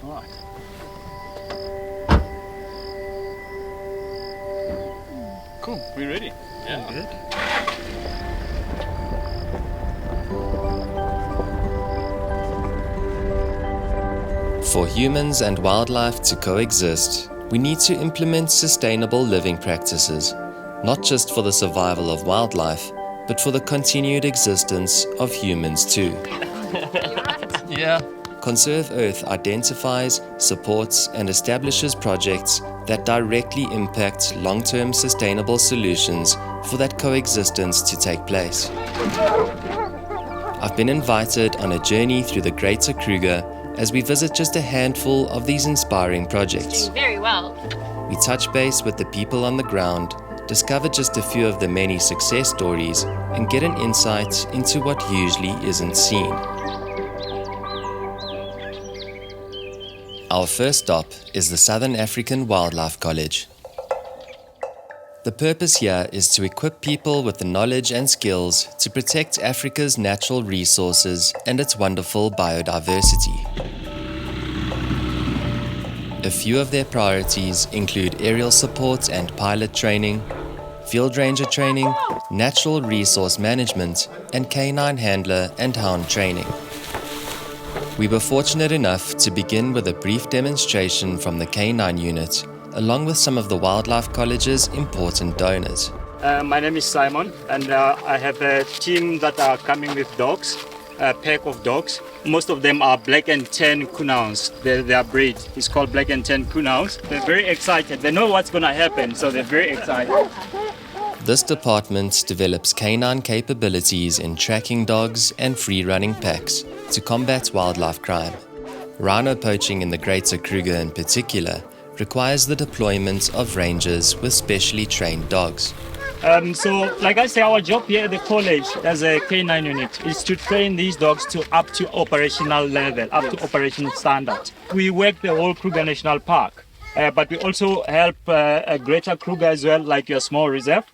All right. Cool. We're ready. Yeah. Good. For humans and wildlife to coexist, we need to implement sustainable living practices, not just for the survival of wildlife, but for the continued existence of humans too. Yeah. Conserv Earth identifies, supports, and establishes projects that directly impact long-term sustainable solutions for that coexistence to take place. I've been invited on a journey through the Greater Kruger as we visit just a handful of these inspiring projects. Doing very well. We touch base with the people on the ground, discover just a few of the many success stories, and get an insight into what usually isn't seen. Our first stop is the Southern African Wildlife College. The purpose here is to equip people with the knowledge and skills to protect Africa's natural resources and its wonderful biodiversity. A few of their priorities include aerial support and pilot training, field ranger training, natural resource management, and canine handler and hound training. We were fortunate enough to begin with a brief demonstration from the Canine Unit, along with some of the Wildlife College's important donors. My name is Simon, and I have a team that are coming with dogs, a pack of dogs. Most of them are black and tan coonhounds. Their breed is called black and tan coonhounds. They're very excited. They know what's going to happen, so they're very excited. This department develops canine capabilities in tracking dogs and free-running packs to combat wildlife crime. Rhino poaching in the Greater Kruger in particular requires the deployment of rangers with specially trained dogs. So, like I say, our job here at the college as a canine unit is to train these dogs to up to operational level, up to operational standard. We work the whole Kruger National Park, but we also help Greater Kruger as well, like your small reserve.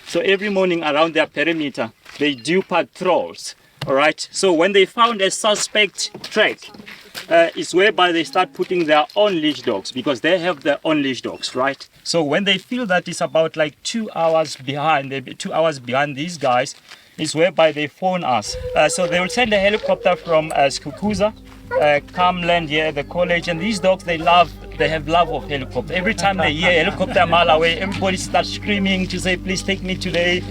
So every morning around their perimeter, they do patrols. All right. So when they found a suspect track, it's whereby they start putting their own leash dogs, because they have their own leash dogs, right? So when they feel that it's about like 2 hours behind, they'll be 2 hours behind these guys, it's whereby they phone us. So they will send a helicopter from Skukuza, come land here at the college, and these dogs, they have love of helicopter. Every time they hear a helicopter a mile away, everybody starts screaming to say, please take me today.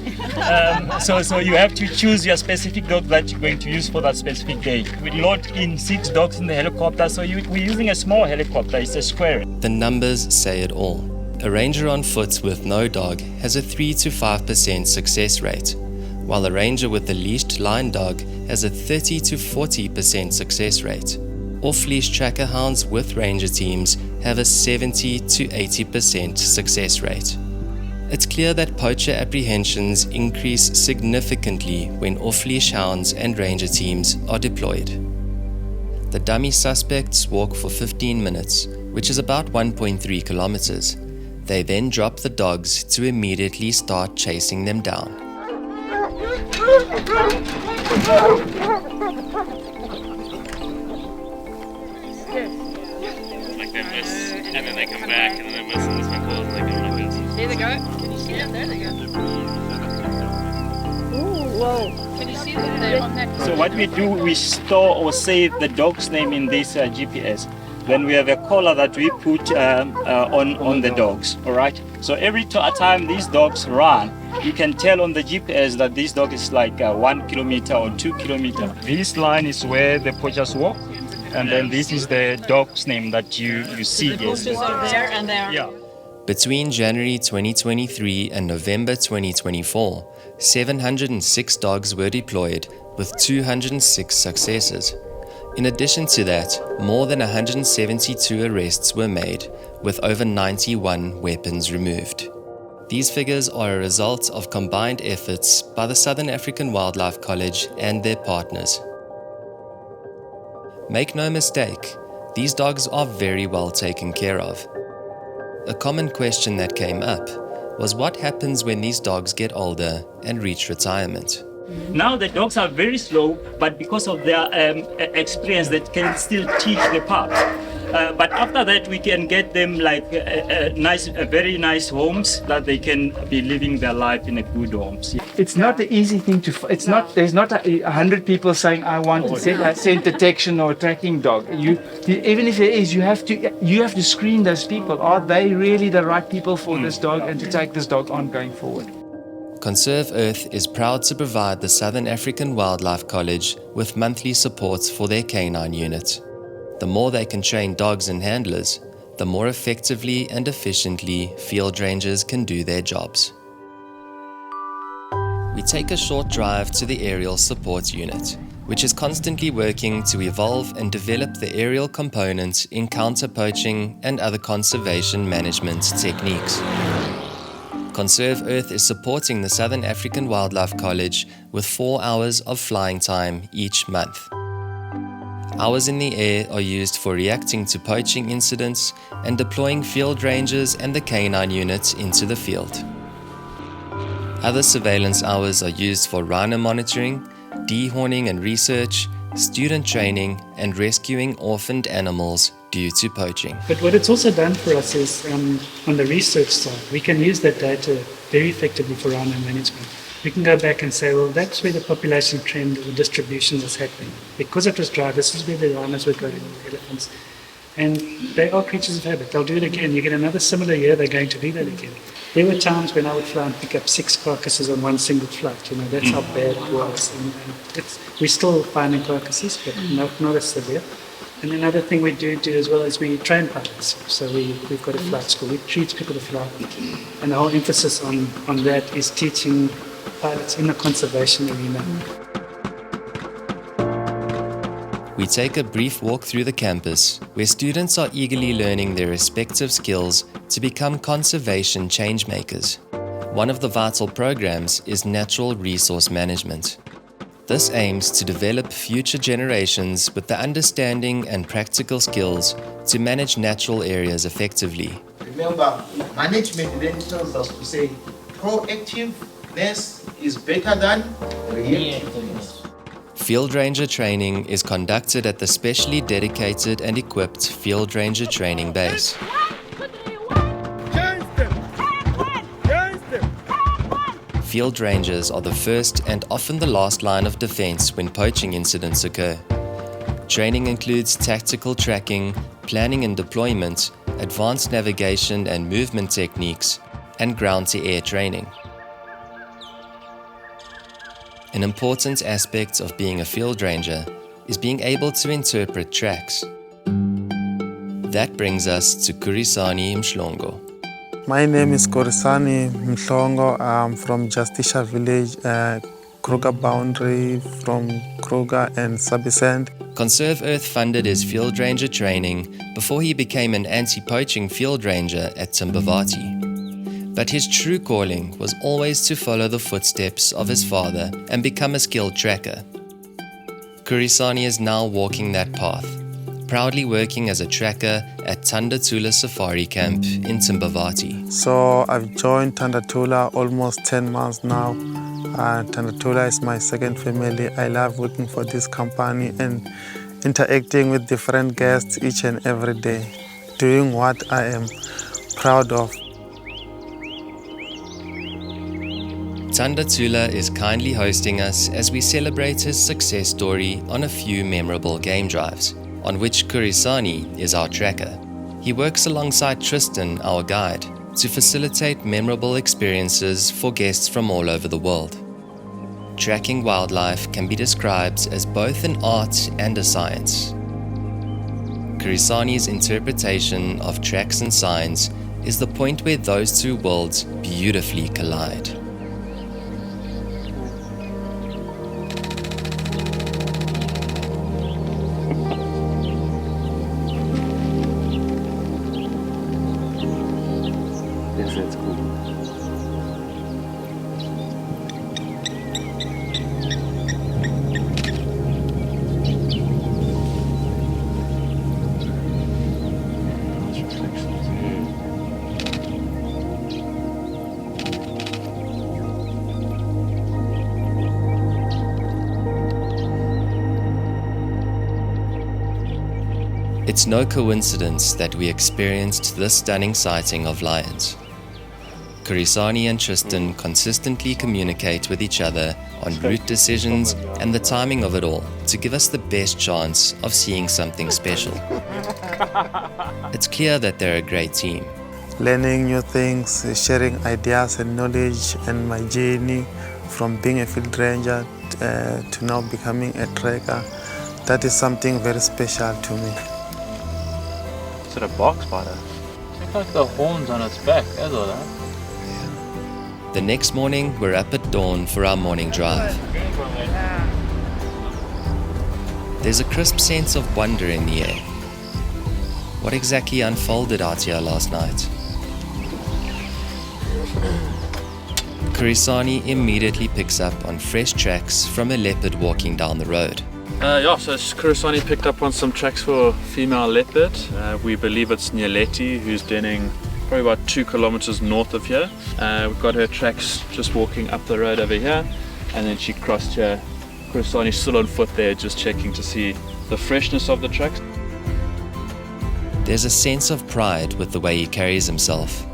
So you have to choose your specific dog that you're going to use for that specific day. We load in 6 dogs in the helicopter, so we're using a small helicopter, it's a square. The numbers say it all. A ranger on foot with no dog has a 3 to 5% success rate, while a ranger with a leashed line dog has a 30 to 40% success rate. Off-leash tracker hounds with ranger teams have a 70 to 80% success rate. It's clear that poacher apprehensions increase significantly when off-leash hounds and ranger teams are deployed. The dummy suspects walk for 15 minutes, which is about 1.3 kilometers. They then drop the dogs to immediately start chasing them down. Like they miss, and then they come back, and then they miss, and this one calls, and they go like this. There they go. Can you see them? There they go. Ooh, whoa. Can you see them there on that? So what we do, we store or save the dog's name in this GPS. Then we have a collar that we put on the dogs, all right? So every time these dogs run, you can tell on the GPS that this dog is like 1 kilometer or 2 kilometers. This line is where the poachers walk, and then this is the dog's name that you see. The poachers are there and there. Yeah. Between January 2023 and November 2024, 706 dogs were deployed with 206 successes. In addition to that, more than 172 arrests were made, with over 91 weapons removed. These figures are a result of combined efforts by the Southern African Wildlife College and their partners. Make no mistake, these dogs are very well taken care of. A common question that came up was what happens when these dogs get older and reach retirement. Now the dogs are very slow, but because of their experience, they can still teach the pups. But after that, we can get them like very nice homes that they can be living their life in a good homes. It's not an easy thing to. It's not. There's not 100 people saying I want to send detection or tracking dog. Even if there is, you have to screen those people. Are they really the right people for this dog and to take this dog on going forward? Conserv Earth is proud to provide the Southern African Wildlife College with monthly support for their canine unit. The more they can train dogs and handlers, the more effectively and efficiently field rangers can do their jobs. We take a short drive to the Aerial Support Unit, which is constantly working to evolve and develop the aerial component in counter-poaching and other conservation management techniques. Conserv Earth is supporting the Southern African Wildlife College with 4 hours of flying time each month. Hours in the air are used for reacting to poaching incidents and deploying field rangers and the canine unit into the field. Other surveillance hours are used for rhino monitoring, dehorning and research, student training, and rescuing orphaned animals due to poaching. But what it's also done for us is, on the research side, we can use that data very effectively for rhino management. We can go back and say, well, that's where the population trend or distribution was happening. Because it was dry, this is where the rhinos were going, the elephants. And they are creatures of habit. They'll do it again. You get another similar year, they're going to do that again. There were times when I would fly and pick up 6 carcasses on one single flight. That's how bad it was. And we're still finding carcasses, but not as severe. And another thing we do as well is we train pilots. So we've got a flight school. We teach people to fly. And the whole emphasis on that is teaching pilots in the conservation arena. We take a brief walk through the campus, where students are eagerly learning their respective skills to become conservation changemakers. One of the vital programs is natural resource management. This aims to develop future generations with the understanding and practical skills to manage natural areas effectively. Remember, management then tells us to say proactiveness is better than reactiveness. Field Ranger training is conducted at the specially dedicated and equipped Field Ranger training base. Field Rangers are the first and often the last line of defense when poaching incidents occur. Training includes tactical tracking, planning and deployment, advanced navigation and movement techniques, and ground-to-air training. An important aspect of being a field ranger is being able to interpret tracks. That brings us to Kurisani Mhlongo. My name is Korisani Mhlongo. I'm from Justicia Village, Kruger boundary from Kruger and Sabisand. Conserv Earth funded his field ranger training before he became an anti-poaching field ranger at Timbavati. But his true calling was always to follow the footsteps of his father and become a skilled tracker. Kurisani is now walking that path, proudly working as a tracker at Tandatula Safari Camp in Timbavati. So I've joined Tandatula almost 10 months now. Tandatula is my second family. I love working for this company and interacting with different guests each and every day, doing what I am proud of. Tandatula is kindly hosting us as we celebrate his success story on a few memorable game drives, on which Kurisani is our tracker. He works alongside Tristan, our guide, to facilitate memorable experiences for guests from all over the world. Tracking wildlife can be described as both an art and a science. Kurisani's interpretation of tracks and signs is the point where those two worlds beautifully collide. It's no coincidence that we experienced this stunning sighting of lions. Kurisani and Tristan consistently communicate with each other on route decisions and the timing of it all to give us the best chance of seeing something special. It's clear that they're a great team. Learning new things, sharing ideas and knowledge, and my journey from being a field ranger to now becoming a trekker, that is something very special to me. Is it a box spider? Check out the horns on its back, that's all that. The next morning, we're up at dawn for our morning drive. There's a crisp sense of wonder in the air. What exactly unfolded out here last night? Kurisani immediately picks up on fresh tracks from a leopard walking down the road. So Kurisani picked up on some tracks for female leopard. We believe it's Nyaleti, who's denning probably about 2 kilometers north of here. We've got her tracks just walking up the road over here, and then she crossed here. Kurisani's still on foot there, just checking to see the freshness of the tracks. There's a sense of pride with the way he carries himself,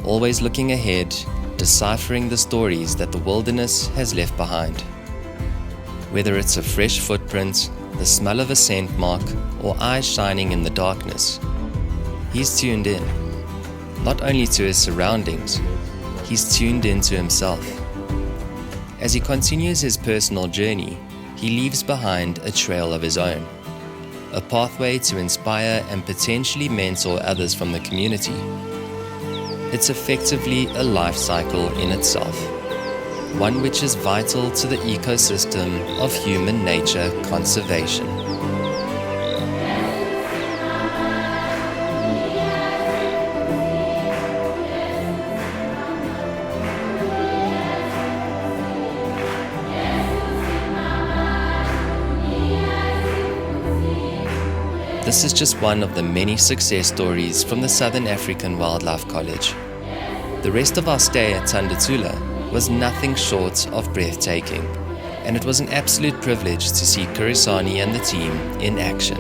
always looking ahead, deciphering the stories that the wilderness has left behind. Whether it's a fresh footprint, the smell of a scent mark, or eyes shining in the darkness, he's tuned in. Not only to his surroundings, he's tuned into himself. As he continues his personal journey, he leaves behind a trail of his own, a pathway to inspire and potentially mentor others from the community. It's effectively a life cycle in itself, one which is vital to the ecosystem of human nature conservation. This is just one of the many success stories from the Southern African Wildlife College. The rest of our stay at Tandatula was nothing short of breathtaking, and it was an absolute privilege to see Kurisani and the team in action.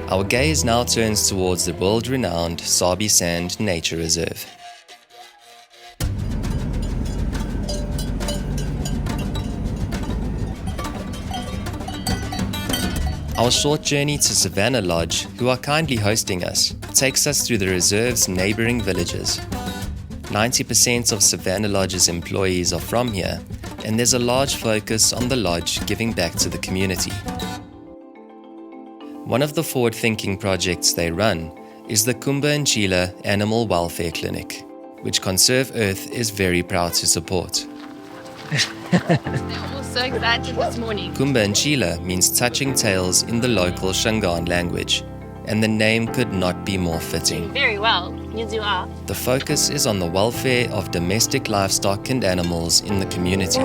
Our gaze now turns towards the world-renowned Sabi Sand Nature Reserve. Our short journey to Savannah Lodge, who are kindly hosting us, takes us through the reserve's neighboring villages. 90% of Savannah Lodge's employees are from here, and there's a large focus on the lodge giving back to the community. One of the forward-thinking projects they run is the Kumba and Chila Animal Welfare Clinic, which Conserv Earth is very proud to support. They're all so excited this morning. Kumba and Chila means touching tails in the local Shangaan language, and the name could not be more fitting. Very well. Yes, you are. The focus is on the welfare of domestic livestock and animals in the community.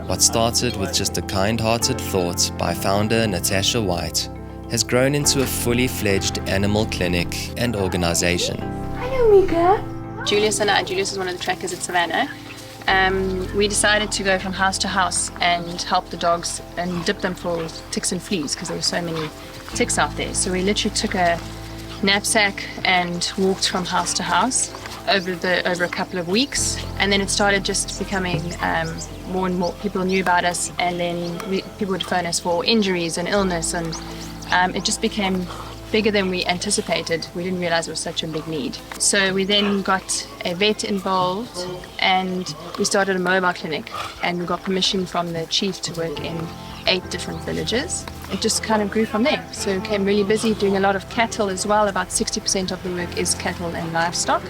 What started with just a kind-hearted thought by founder Natasha White has grown into a fully fledged animal clinic and organization. Julius and I, Julius is one of the trackers at Savannah. We decided to go from house to house and help the dogs and dip them for ticks and fleas because there were so many ticks out there. So we literally took a knapsack and walked from house to house over a couple of weeks, and then it started just becoming more and more people knew about us, and then people would phone us for injuries and illness, and it just became bigger than we anticipated. We didn't realize it was such a big need. So we then got a vet involved, and we started a mobile clinic, and we got permission from the chief to work in 8 different villages. It just kind of grew from there. So we became really busy doing a lot of cattle as well. About 60% of the work is cattle and livestock.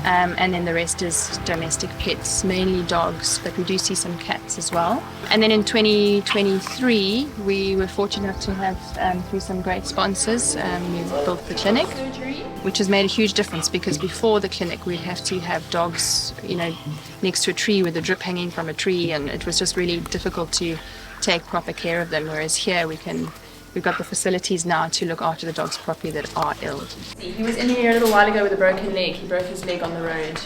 And then the rest is domestic pets, mainly dogs, but we do see some cats as well. And then in 2023, we were fortunate enough to have, through some great sponsors, we built the clinic, which has made a huge difference, because before the clinic, we'd have to have dogs, next to a tree with a drip hanging from a tree, and it was just really difficult to take proper care of them. Whereas here, we can we've got the facilities now to look after the dogs properly that are ill. He was in here a little while ago with a broken leg. He broke his leg on the road.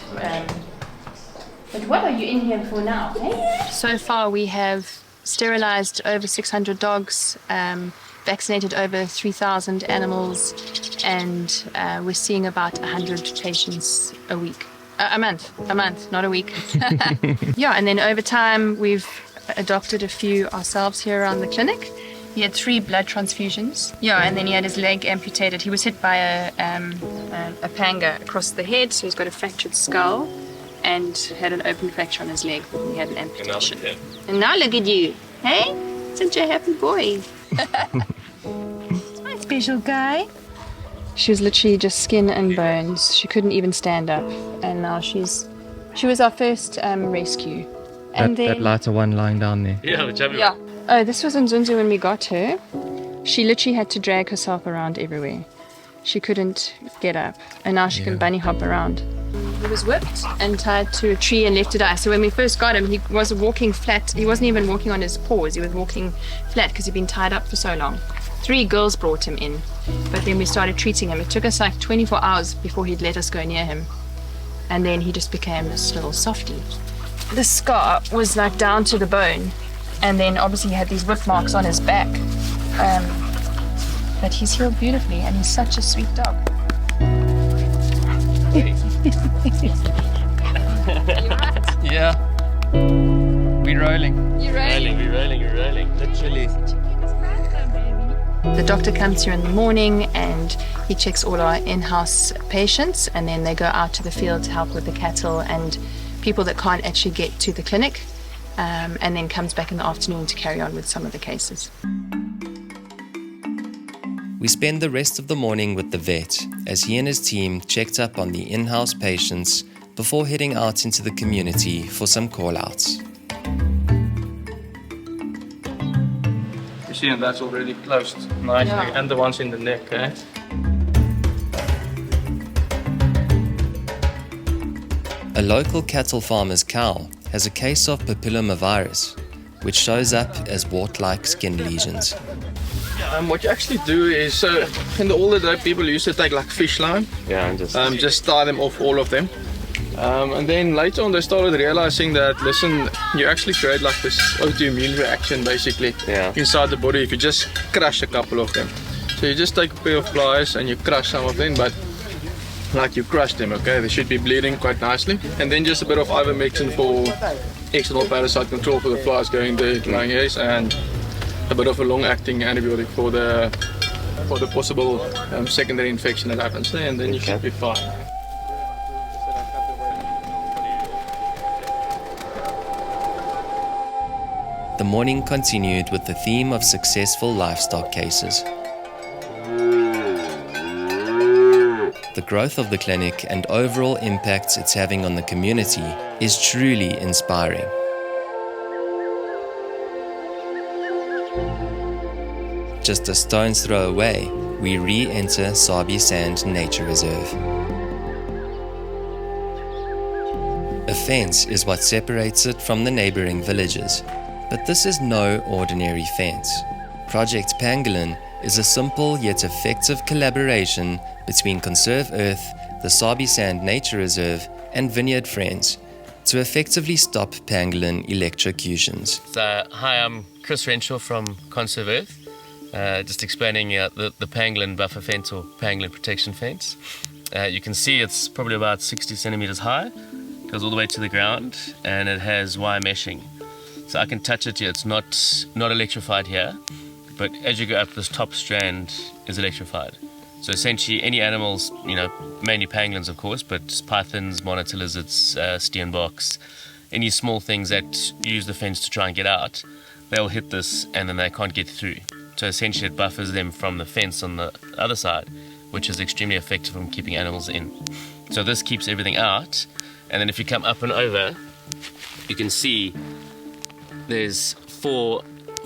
But what are you in here for now? Hey? So far we have sterilized over 600 dogs, vaccinated over 3,000 animals, and we're seeing about 100 patients a week. A month, not a week. Yeah, and then over time we've adopted a few ourselves here around the clinic. He had 3 blood transfusions. Yeah, and then he had his leg amputated. He was hit by a panga across the head, so he's got a fractured skull and had an open fracture on his leg. And he had an amputation. And now look at you. Hey, such a happy boy. My special guy. She was literally just skin and bones. She couldn't even stand up. And now she was our first rescue. And that lighter one lying down there. Yeah, the chubby yeah. Oh, this was in Zunzu when we got her. She literally had to drag herself around everywhere. She couldn't get up. And now she can bunny hop around. He was whipped and tied to a tree and left to die. So when we first got him, he was walking flat. He wasn't even walking on his paws. He was walking flat because he'd been tied up for so long. 3 girls brought him in, but then we started treating him. It took us like 24 hours before he'd let us go near him. And then he just became this little softie. The scar was like down to the bone. And then obviously he had these whip marks on his back. But he's healed beautifully and he's such a sweet dog. Yeah. We're rolling. You're rolling. We're rolling. Literally. The doctor comes here in the morning and he checks all our in-house patients, and then they go out to the field to help with the cattle and people that can't actually get to the clinic, and then comes back in the afternoon to carry on with some of the cases. We spend the rest of the morning with the vet as he and his team checked up on the in-house patients before heading out into the community for some call-outs. You see, and that's already closed nicely, and the ones in the neck, eh? A local cattle farmer's cow has a case of papillomavirus, which shows up as wart-like skin lesions. What you actually do is, in the older day, people used to take like fish line, and just tie them off, all of them. And then later on they started realizing that, listen, you actually create like this autoimmune reaction basically inside the body if you just crush a couple of them. So you just take a pair of pliers and you crush some of them, but like you crush them, okay? They should be bleeding quite nicely. And then just a bit of ivermectin for external parasite control for the flies going there, lying eggs, and a bit of a long-acting antibiotic for the possible secondary infection that happens there, and then you should be fine. The morning continued with the theme of successful livestock cases. The growth of the clinic and overall impact it's having on the community is truly inspiring. Just a stone's throw away, we re-enter Sabi Sand Nature Reserve. A fence is what separates it from the neighboring villages. But this is no ordinary fence. Project Pangolin is a simple yet effective collaboration between Conserv Earth, the Sabi Sand Nature Reserve, and Vineyard Friends to effectively stop pangolin electrocutions. So, hi, I'm Chris Renshaw from Conserv Earth. Just explaining the pangolin buffer fence or pangolin protection fence. You can see it's probably about 60 centimeters high, goes all the way to the ground, and it has wire meshing. So I can touch it here, it's not electrified here, but as you go up, this top strand is electrified. So essentially any animals, mainly pangolins of course, but pythons, monitor lizards, steenboks, any small things that use the fence to try and get out, they'll hit this and then they can't get through. So essentially it buffers them from the fence on the other side, which is extremely effective from keeping animals in. So this keeps everything out, and then if you come up and over, you can see there's 4,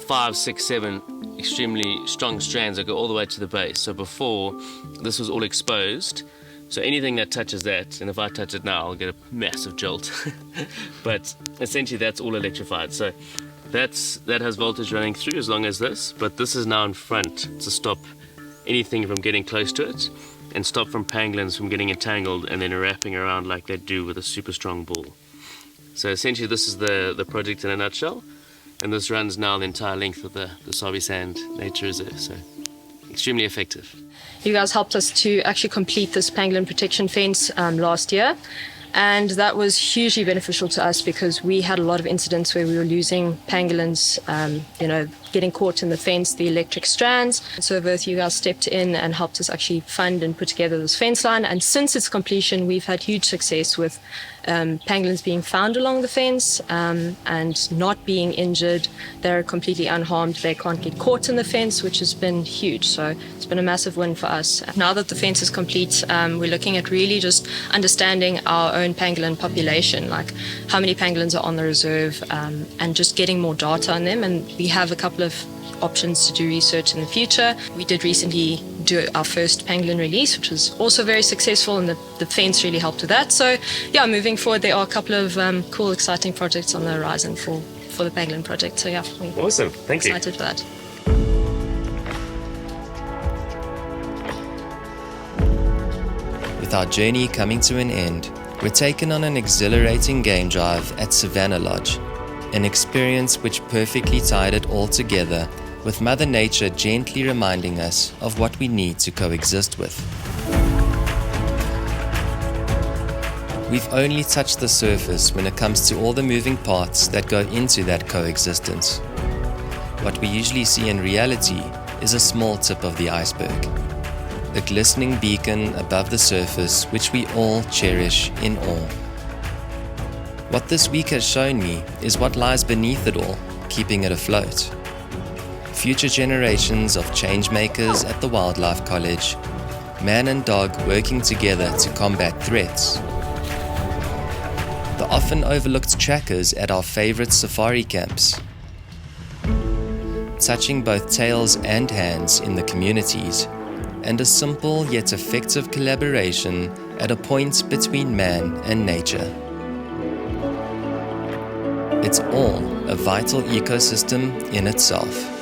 5, 6, 7 extremely strong strands that go all the way to the base. So before, this was all exposed. So anything that touches that, and if I touch it now, I'll get a massive jolt. But essentially that's all electrified. So That has voltage running through as long as this, but this is now in front to stop anything from getting close to it and stop from pangolins from getting entangled and then wrapping around like they do with a super strong ball. So essentially this is the project in a nutshell, and this runs now the entire length of the Sabi Sand Nature Reserve, so extremely effective. You guys helped us to actually complete this pangolin protection fence last year. And that was hugely beneficial to us because we had a lot of incidents where we were losing pangolins, getting caught in the fence, the electric strands. So both you guys stepped in and helped us actually fund and put together this fence line. And since its completion, we've had huge success with pangolins being found along the fence and not being injured. They're completely unharmed. They can't get caught in the fence, which has been huge. So it's been a massive win for us. Now that the fence is complete, we're looking at really just understanding our own pangolin population, like how many pangolins are on the reserve, and just getting more data on them. And we have a couple of options to do research in the future. We did recently do our first pangolin release, which was also very successful, and the fence really helped with that. So yeah, moving forward, there are a couple of cool, exciting projects on the horizon for the pangolin project. So yeah, we're awesome. Thank you. Excited for that. With our journey coming to an end, we're taken on an exhilarating game drive at Savannah Lodge, an experience which perfectly tied it all together, with Mother Nature gently reminding us of what we need to coexist with. We've only touched the surface when it comes to all the moving parts that go into that coexistence. What we usually see in reality is a small tip of the iceberg, a glistening beacon above the surface which we all cherish in awe. What this week has shown me is what lies beneath it all, keeping it afloat. Future generations of changemakers at the Wildlife College, man and dog working together to combat threats. The often overlooked trackers at our favorite safari camps. Touching both tails and hands in the communities, and a simple yet effective collaboration at a point between man and nature. It's all a vital ecosystem in itself.